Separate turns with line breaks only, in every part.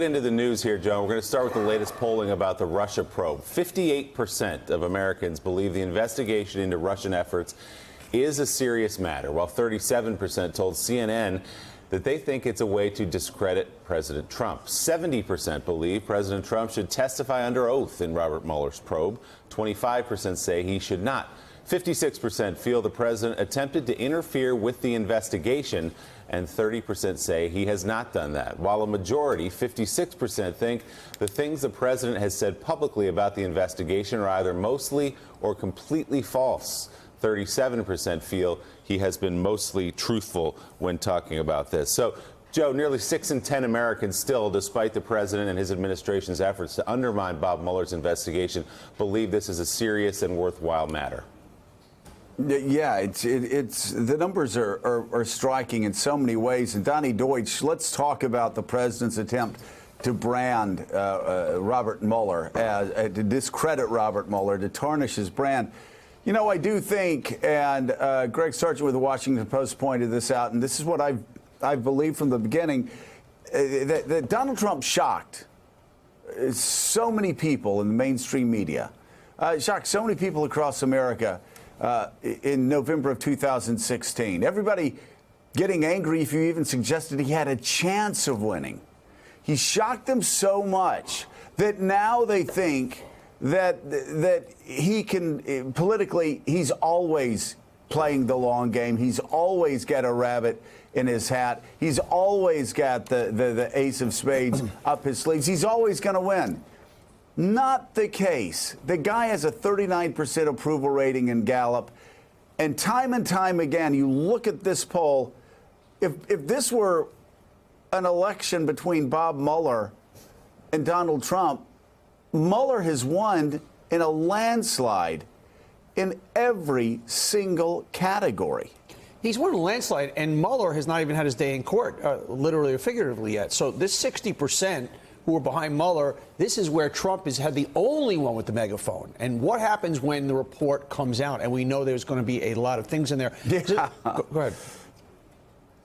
Into the news here, Joe. We're going to start with the latest polling about the Russia probe. 58% of Americans believe the investigation into Russian efforts is a serious matter, while 37% told CNN that they think it's a way to discredit President Trump. 70% believe President Trump should testify under oath in Robert Mueller's probe. 25% say he should not. 56% feel the president attempted to interfere with the investigation, and 30% say he has not done that. While a majority, 56%, think the things the president has said publicly about the investigation are either mostly or completely false. 37% feel he has been mostly truthful when talking about this. So, Joe, nearly 6 in 10 Americans still, despite the president and his administration's efforts to undermine Bob Mueller's investigation, believe this is a serious and worthwhile matter.
Yeah, it's the numbers are striking in so many ways. And Donnie Deutsch, let's talk about the president's attempt to brand Robert Mueller, to discredit Robert Mueller, to tarnish his brand. You know, I do think, and Greg Sargent with the Washington Post pointed this out, and this is what I've believed from the beginning, that Donald Trump shocked so many people in the mainstream media, shocked so many people across America in November of 2016. Everybody getting angry if you even suggested he had a chance of winning. He shocked them so much that now they think that he can, politically, he's always playing the long game. He's always got a rabbit in his hat. He's always got the ace of spades up his sleeves. He's always going to win. Not the case. The guy has a 39% approval rating in Gallup. And time again, you look at this poll, if this were an election between Bob Mueller and Donald Trump, Mueller has won in a landslide in every single category.
He's won a landslide, and Mueller has not even had his day in court, literally or figuratively yet. So this 60% who are behind Mueller, this is where Trump has had the only one with the megaphone. And what happens when the report comes out? And we know there's going to be a lot of things in there.
Yeah.
Go ahead.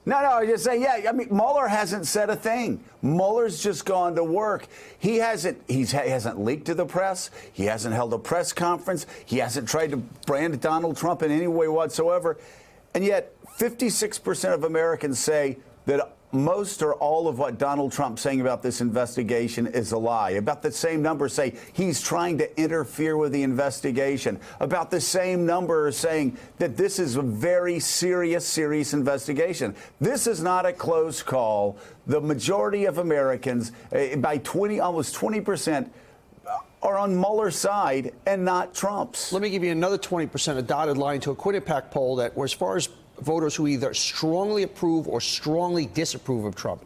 No, I just say, yeah, I mean, Mueller hasn't said a thing. Mueller's just gone to work. He hasn't leaked to the press. He hasn't held a press conference. He hasn't tried to brand Donald Trump in any way whatsoever. And yet 56% of Americans say that most or all of what Donald Trump's saying about this investigation is a lie. About the same number say he's trying to interfere with the investigation. About the same number saying that this is a very serious investigation. This is not a close call. The majority of Americans, by almost 20%, are on Mueller's side and not Trump's.
Let me give you another 20%, a dotted line to a Quinnipiac poll that, as far as voters who either strongly approve or strongly disapprove of Trump,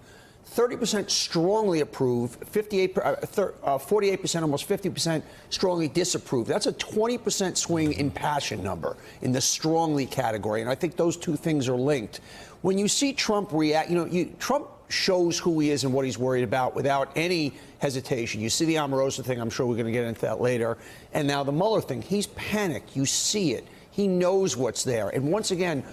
30% strongly approve, 48%, almost 50% strongly disapprove. That's a 20% swing in passion number in the strongly category, and I think those two things are linked. When you see Trump react, Trump shows who he is and what he's worried about without any hesitation. You see the Omarosa thing, I'm sure we're going to get into that later, and now the Mueller thing. He's panicked. You see it. He knows what's there. And once again,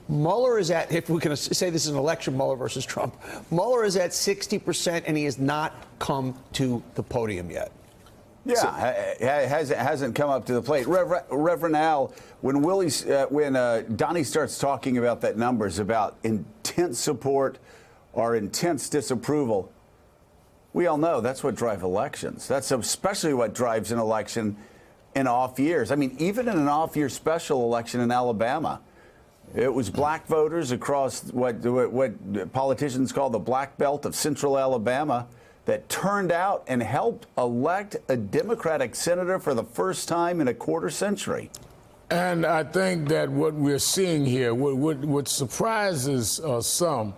Mueller is at, if we're going to say this is an election, Mueller versus Trump, Mueller is at 60%, and he has not come to the podium yet.
Yeah, hasn't come up to the plate. Reverend Al, when Donnie starts talking about that numbers, about intense support or intense disapproval, we all know that's what drives elections. That's especially what drives an election in off years. I mean, even in an off-year special election in Alabama, it was black voters across what politicians call the black belt of central Alabama that turned out and helped elect a Democratic senator for the first time in a quarter century.
And I think that what we're seeing here, what surprises some,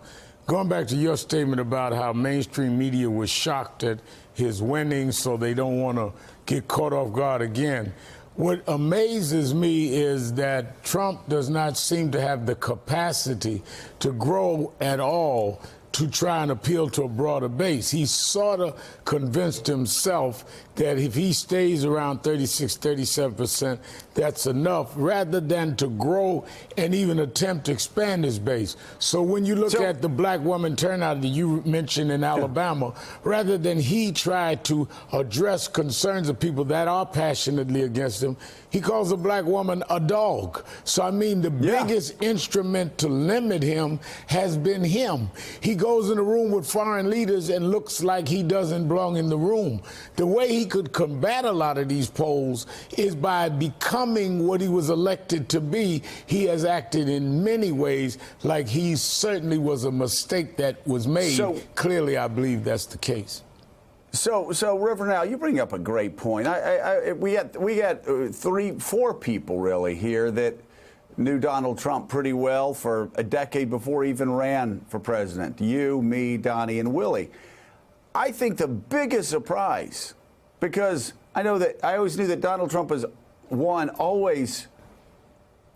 going back to your statement about how mainstream media was shocked at his winning, so they don't want to get caught off guard again. What amazes me is that Trump does not seem to have the capacity to grow at all to try and appeal to a broader base. He sort of convinced himself that if he stays around 36, 37%, that's enough, rather than to grow and even attempt to expand his base. So when you look at the black woman turnout that you mentioned in Alabama, rather than he try to address concerns of people that are passionately against him, he calls a black woman a dog. So, I mean, the biggest instrument to limit him has been him. He goes in a room with foreign leaders and looks like he doesn't belong in the room. The way he could combat a lot of these polls is by becoming what he was elected to be. He has acted in many ways like he certainly was a mistake that was made.
So,
clearly, I believe that's the case.
So Reverend Al, you bring up a great point. We got 4 people really here that knew Donald Trump pretty well for a decade before he even ran for president. You, me, Donnie, and Willie. I think the biggest surprise, because I always knew that Donald Trump was always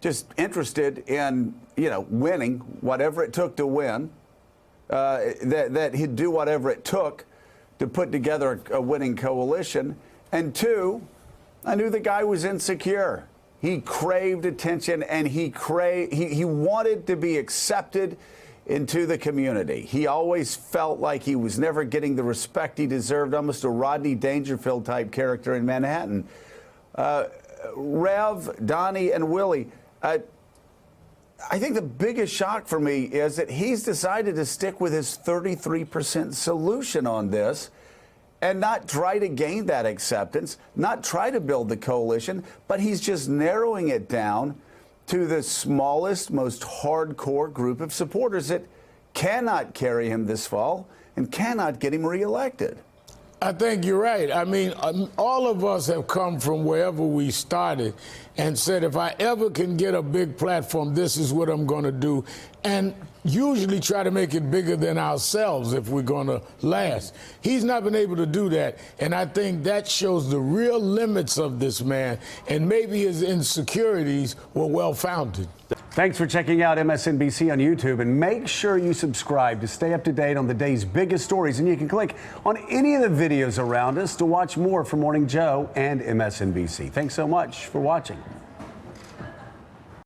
just interested in winning whatever it took to win. That he'd do whatever it took to put together a winning coalition. And 2, I knew the guy was insecure. He craved attention, and he wanted to be accepted into the community. He always felt like he was never getting the respect he deserved, almost a Rodney Dangerfield type character in Manhattan. Rev, Donnie, and Willie, I think the biggest shock for me is that he's decided to stick with his 33% solution on this and not try to gain that acceptance, not try to build the coalition, but he's just narrowing it down to the smallest, most hardcore group of supporters that cannot carry him this fall and cannot get him reelected.
I think you're right. I mean, all of us have come from wherever we started and said, if I ever can get a big platform, this is what I'm going to do. And usually try to make it bigger than ourselves if we're going to last. He's not been able to do that. And I think that shows the real limits of this man. And maybe his insecurities were well-founded.
Thanks for checking out MSNBC on YouTube, and make sure you subscribe to stay up to date on the day's biggest stories. And you can click on any of the videos around us to watch more from Morning Joe and MSNBC. Thanks so much for watching.